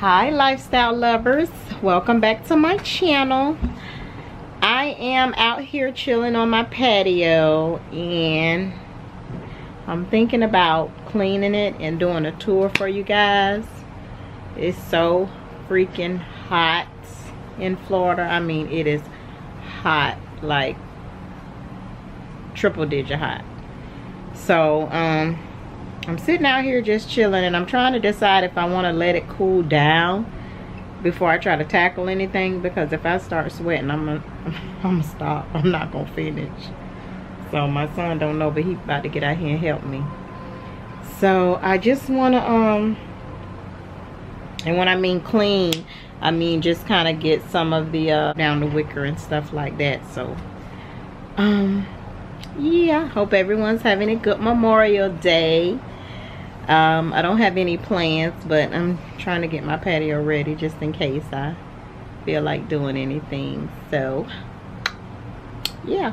Hi lifestyle lovers, welcome back to my channel. I am out here chilling on my patio and I'm thinking about cleaning it and doing a tour for you guys. It's so freaking hot in Florida. I mean, it is hot, like triple digit hot. So I'm sitting out here just chilling and I'm trying to decide if I want to let it cool down before I try to tackle anything, because if I start sweating, I'm gonna stop. I'm not gonna finish. So my son don't know, but he's about to get out here and help me. So I just want to and when I mean clean, I mean just kind of get some of the down the wicker and stuff like that. So yeah, hope everyone's having a good Memorial Day. I don't have any plans, but I'm trying to get my patio ready just in case I feel like doing anything. So yeah,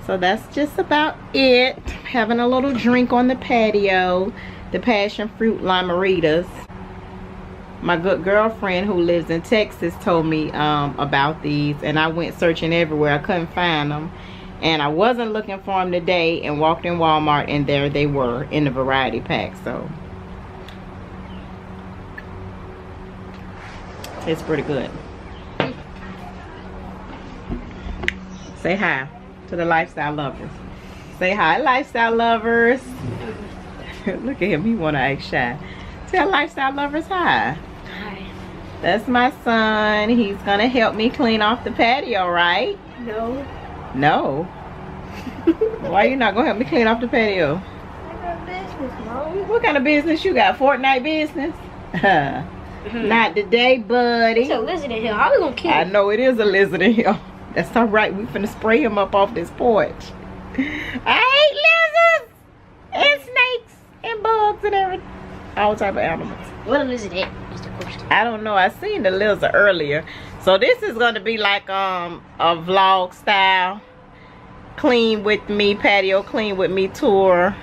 so that's just about it. Having a little drink on the patio, the passion fruit limeritas. My good girlfriend who lives in Texas told me about these, and I went searching everywhere. I couldn't find them, and I wasn't looking for them today, and walked in Walmart and there they were in the variety pack. So it's pretty good. Say hi to the lifestyle lovers. Say hi, lifestyle lovers. Look at him, he want to act shy. Tell lifestyle lovers hi. Hi. That's my son. He's gonna help me clean off the patio, right? No. No. Why you not gonna help me clean off the patio? I got business, Mom. What kind of business you got? Fortnite business? Not today, buddy. It's a lizard in here. How are we gonna kill I it? know it is a lizard in here. That's all right. We finna spray him up off this porch. I hate lizards and snakes and bugs and everything. All type of animals. What a lizard is the question. I don't know. I seen the lizard earlier. So this is gonna be like a vlog style clean with me patio clean with me tour.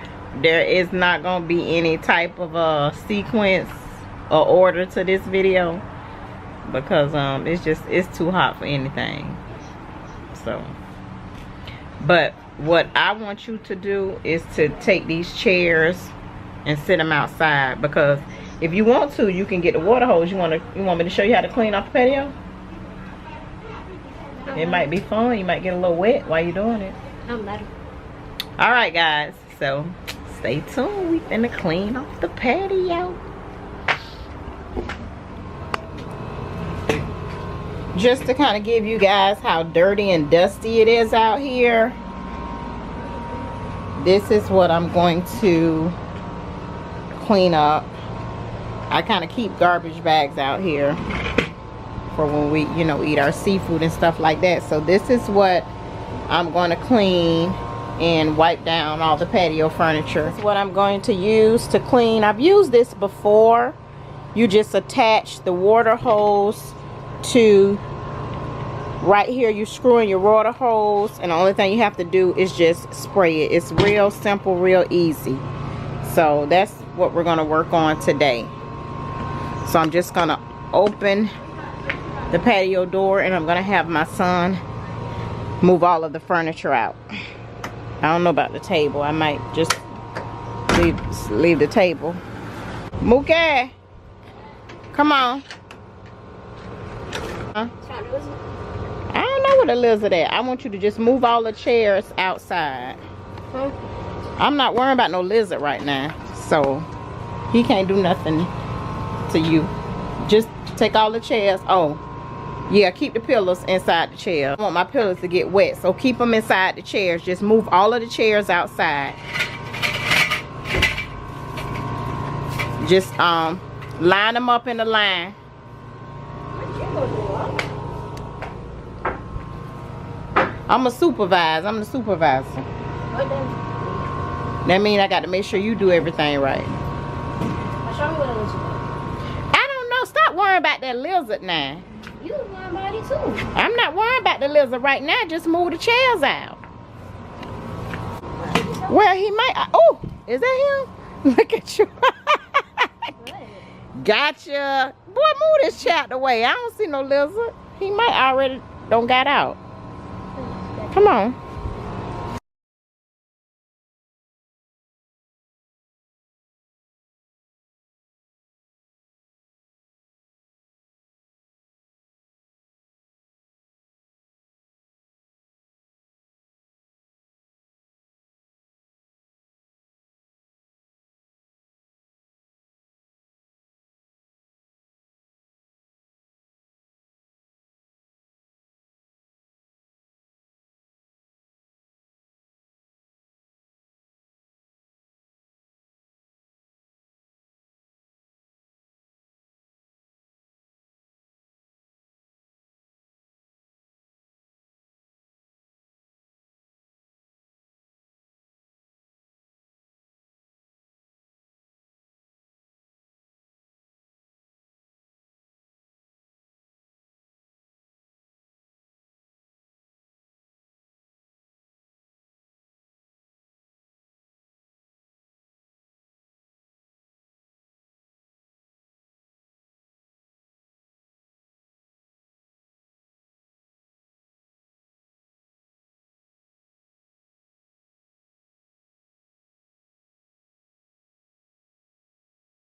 There is not gonna be any type of sequence or order to this video because it's too hot for anything. So but what I want you to do is to take these chairs and sit them outside, because if you want to, you can get the water hose. You want me to show you how to clean off the patio? It might be fun. You might get a little wet while you're doing it. No matter. All right, guys. So stay tuned. We finna clean off the patio. Just to kind of give you guys how dirty and dusty it is out here. This is what I'm going to clean up. I kind of keep garbage bags out here for when we, you know, eat our seafood and stuff like that. So this is what I'm going to clean and wipe down all the patio furniture. This is what I'm going to use to clean. I've used this before. You just attach the water hose to right here. You screw in your water hose, and the only thing you have to do is just spray it. It's real simple, real easy. So that's what we're going to work on today. So I'm just going to open the patio door, and I'm going to have my son move all of the furniture out. I don't know about the table. I might just leave the table. Mookie, come on. Huh? I don't know where the lizard at. I want you to just move all the chairs outside. Huh? I'm not worrying about no lizard right now, so he can't do nothing to you. Just take all the chairs. Oh, yeah, keep the pillows inside the chair. I want my pillows to get wet, so keep them inside the chairs. Just move all of the chairs outside. Just line them up in a line. I'm a supervisor. I'm the supervisor. What then? That means I got to make sure you do everything right. Show me what a lizard is. I don't know. Stop worrying about that lizard now. You worry about it too. I'm not worrying about the lizard right now. Just move the chairs out. Well, he might. Oh, is that him? Look at you. Gotcha. Boy, move this chat away. I don't see no lizard. He might already don't got out. Come on.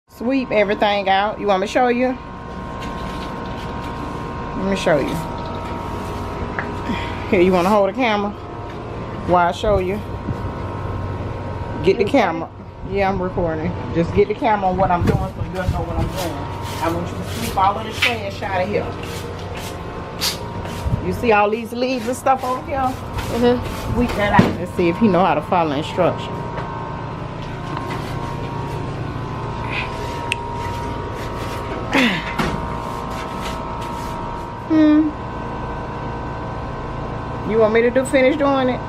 Sweep everything out. You want me to show you? Let me show you. Here, you want to hold the camera while I show you? Get the camera. Yeah, I'm recording. Just get the camera on what I'm doing so you'll know what I'm doing. I want you to sweep all of the trash out of here. You see all these leaves and stuff over here? Sweep that out. Let's see if he know how to follow instructions. You want me to finish doing it?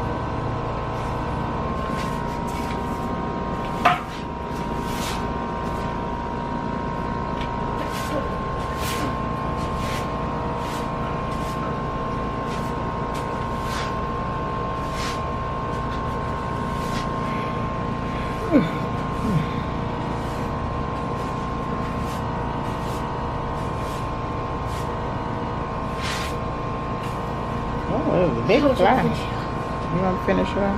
Oh, it was a big fly. You want to finish it up?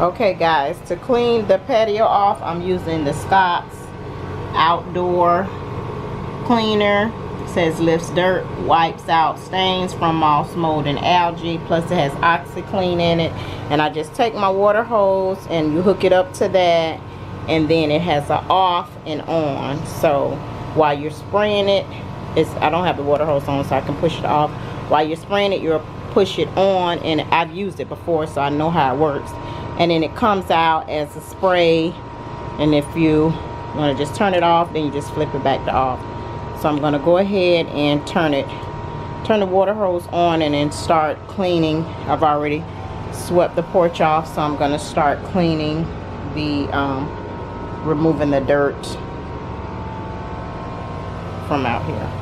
Okay, guys, to clean the patio off, I'm using the Scott's outdoor cleaner. It says lifts dirt, wipes out stains from moss, mold, and algae. Plus, it has OxyClean in it. And I just take my water hose and you hook it up to that, and then it has an off and on. So while you're spraying it, I don't have the water hose on, so I can push it off. While you're spraying it, you'll push it on, and I've used it before, so I know how it works. And then it comes out as a spray, and if you want to just turn it off, then you just flip it back to off. So I'm going to go ahead and turn the water hose on and then start cleaning. I've already swept the porch off, so I'm going to start cleaning the removing the dirt from out here.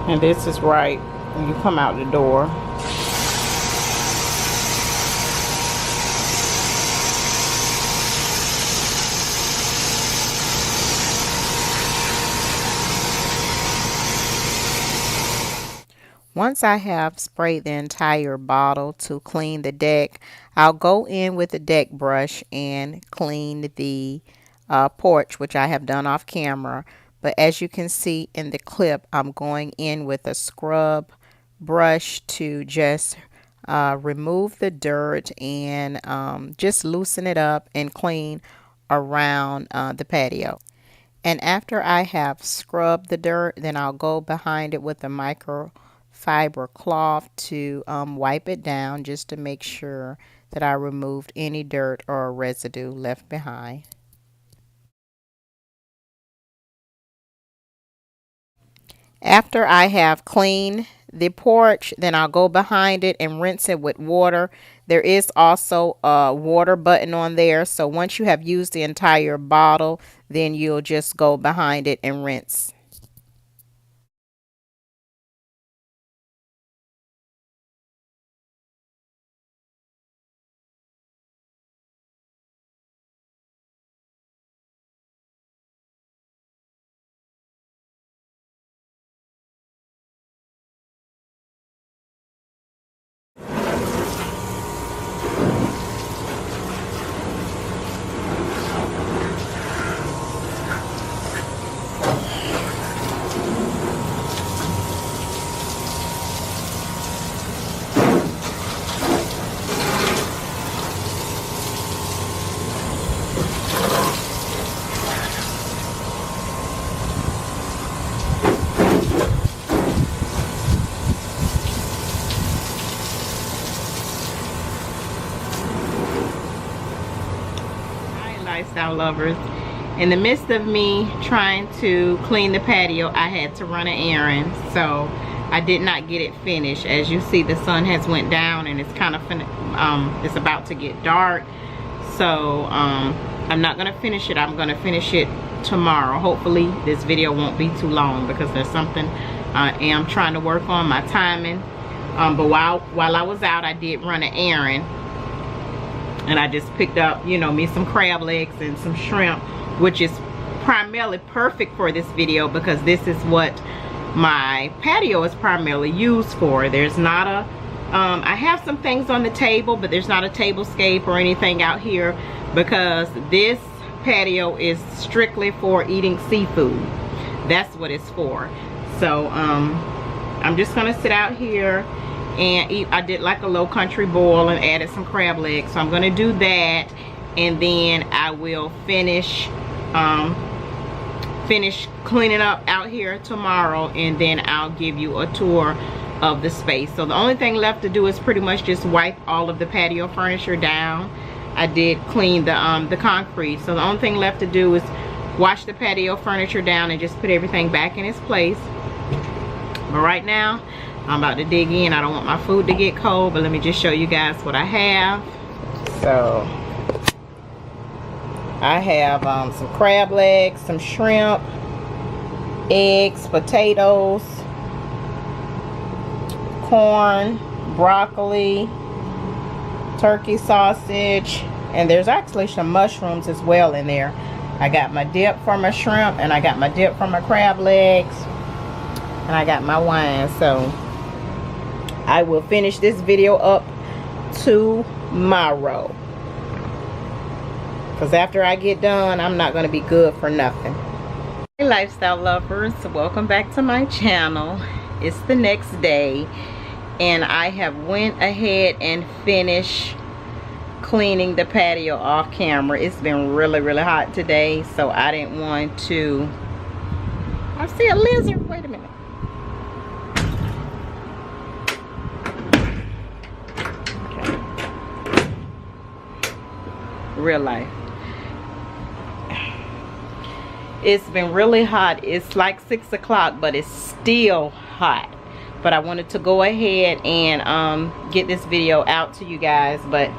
And this is right when you come out the door. Once I have sprayed the entire bottle to clean the deck, I'll go in with a deck brush and clean the porch, which I have done off camera. But as you can see in the clip, I'm going in with a scrub brush to just remove the dirt and just loosen it up and clean around the patio. And after I have scrubbed the dirt, then I'll go behind it with a microfiber cloth to wipe it down, just to make sure that I removed any dirt or residue left behind. After I have cleaned the porch, then I'll go behind it and rinse it with water. There is also a water button on there, so once you have used the entire bottle, then you'll just go behind it and rinse. Lifestyle lovers, in the midst of me trying to clean the patio, I had to run an errand, so I did not get it finished. As you see, the sun has went down and it's kind of it's about to get dark, so I'm not gonna finish it. I'm gonna finish it tomorrow. Hopefully this video won't be too long, because there's something I am trying to work on, my timing. But while I was out, I did run an errand. And I just picked up, you know, me some crab legs and some shrimp, which is primarily perfect for this video, because this is what my patio is primarily used for. There's not a, I have some things on the table, but there's not a tablescape or anything out here, because this patio is strictly for eating seafood. That's what it's for. So I'm just gonna sit out here and eat. I did like a low country boil and added some crab legs, so I'm gonna do that, and then I will finish cleaning up out here tomorrow, and then I'll give you a tour of the space. So the only thing left to do is pretty much just wipe all of the patio furniture down. I did clean the concrete, so the only thing left to do is wash the patio furniture down and just put everything back in its place. But right now I'm about to dig in. I don't want my food to get cold, but let me just show you guys what I have. So I have some crab legs, some shrimp, eggs, potatoes, corn, broccoli, turkey sausage, and there's actually some mushrooms as well in there. I got my dip for my shrimp, and I got my dip for my crab legs, and I got my wine. So I will finish this video up tomorrow, because after I get done, I'm not going to be good for nothing. Hey lifestyle lovers, welcome back to my channel. It's the next day, and I have went ahead and finished cleaning the patio off camera. It's been really hot today, so I didn't want to. I see a lizard. Wait a minute. Real life. It's been really hot. It's like 6 o'clock, but it's still hot. But I wanted to go ahead and get this video out to you guys. But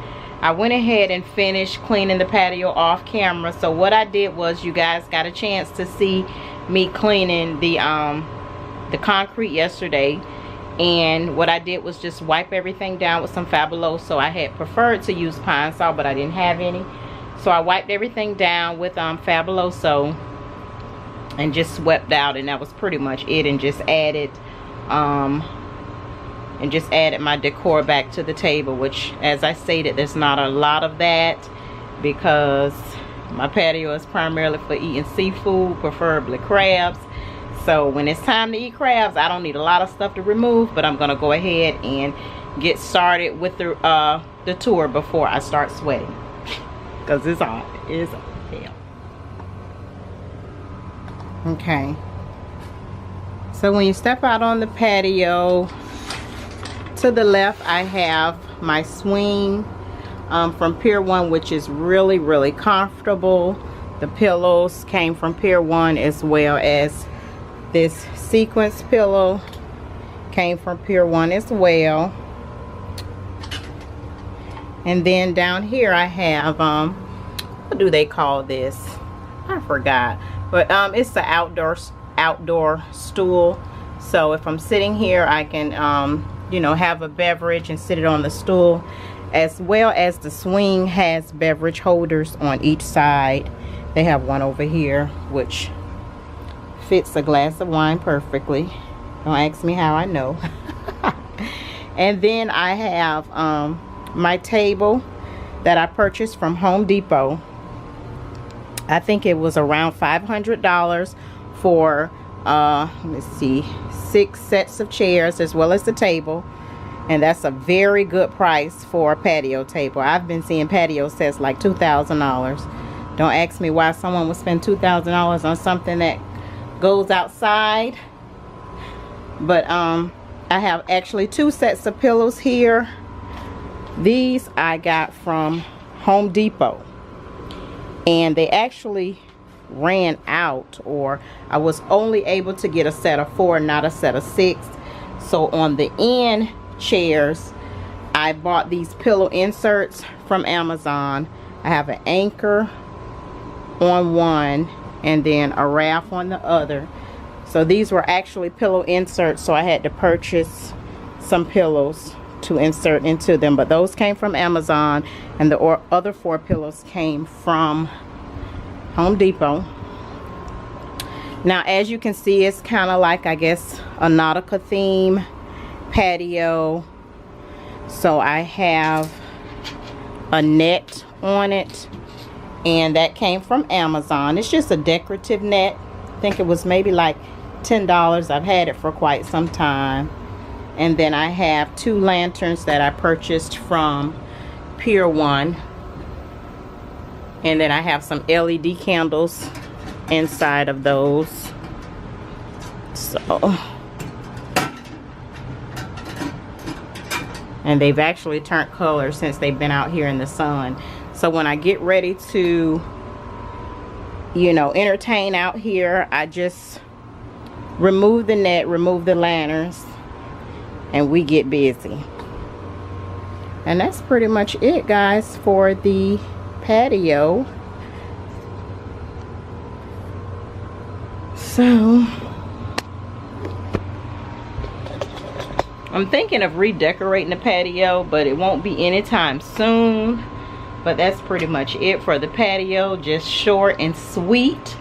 I went ahead and finished cleaning the patio off camera. So what I did was, you guys got a chance to see me cleaning the the concrete yesterday, and what I did was just wipe everything down with some Fabuloso. I had preferred to use Pine Sol, but I didn't have any, so I wiped everything down with Fabuloso and just swept out, and that was pretty much it. And just added my decor back to the table, which, as I stated, there's not a lot of that because my patio is primarily for eating seafood, preferably crabs. So when it's time to eat crabs, I don't need a lot of stuff to remove, but I'm gonna go ahead and get started with the tour before I start sweating, because it's hot. It's hell. Okay, so when you step out on the patio, to the left I have my swing from Pier 1, which is really, really comfortable. The pillows came from Pier 1, as well as this sequence pillow came from Pier 1 as well. And then down here I have what do they call this? I forgot, but it's the outdoor stool. So if I'm sitting here, I can you know, have a beverage and sit it on the stool, as well as the swing has beverage holders on each side. They have one over here which fits a glass of wine perfectly. Don't ask me how I know. And then I have my table that I purchased from Home Depot. I think it was around $500 for let's see, 6 sets of chairs as well as the table, and that's a very good price for a patio table. I've been seeing patio sets like $2,000. Don't ask me why someone would spend $2,000 on something that goes outside. But I have actually 2 sets of pillows here. These I got from Home Depot, and they actually ran out, or I was only able to get a set of 4, not a set of 6. So on the end chairs, I bought these pillow inserts from Amazon. I have an anchor on one and then a raft on the other. So these were actually pillow inserts, so I had to purchase some pillows to insert into them, but those came from Amazon, and the other 4 pillows came from Home Depot. Now, as you can see, it's kind of like, I guess, a Nautical theme patio. So I have a net on it, and that came from Amazon. It's just a decorative net. I think it was maybe like $10. I've had it for quite some time. And then I have 2 lanterns that I purchased from Pier 1. And then I have some LED candles inside of those. So, and they've actually turned color since they've been out here in the sun. So when I get ready to, you know, entertain out here, I just remove the net, remove the lanterns, and we get busy. And that's pretty much it, guys, for the patio. So I'm thinking of redecorating the patio, but it won't be anytime soon. But that's pretty much it for the patio, just short and sweet.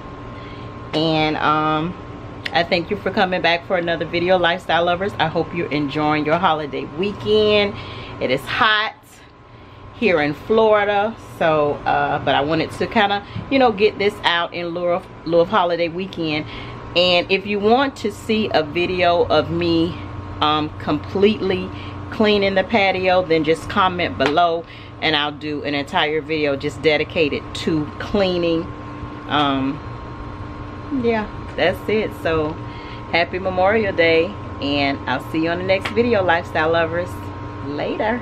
And I thank you for coming back for another video, lifestyle lovers. I hope you're enjoying your holiday weekend. It is hot here in Florida, so but I wanted to kind of, you know, get this out in lieu of holiday weekend. And if you want to see a video of me completely cleaning the patio, then just comment below and I'll do an entire video just dedicated to cleaning. Yeah, that's it. So happy Memorial Day, and I'll see you on the next video, lifestyle lovers. Later.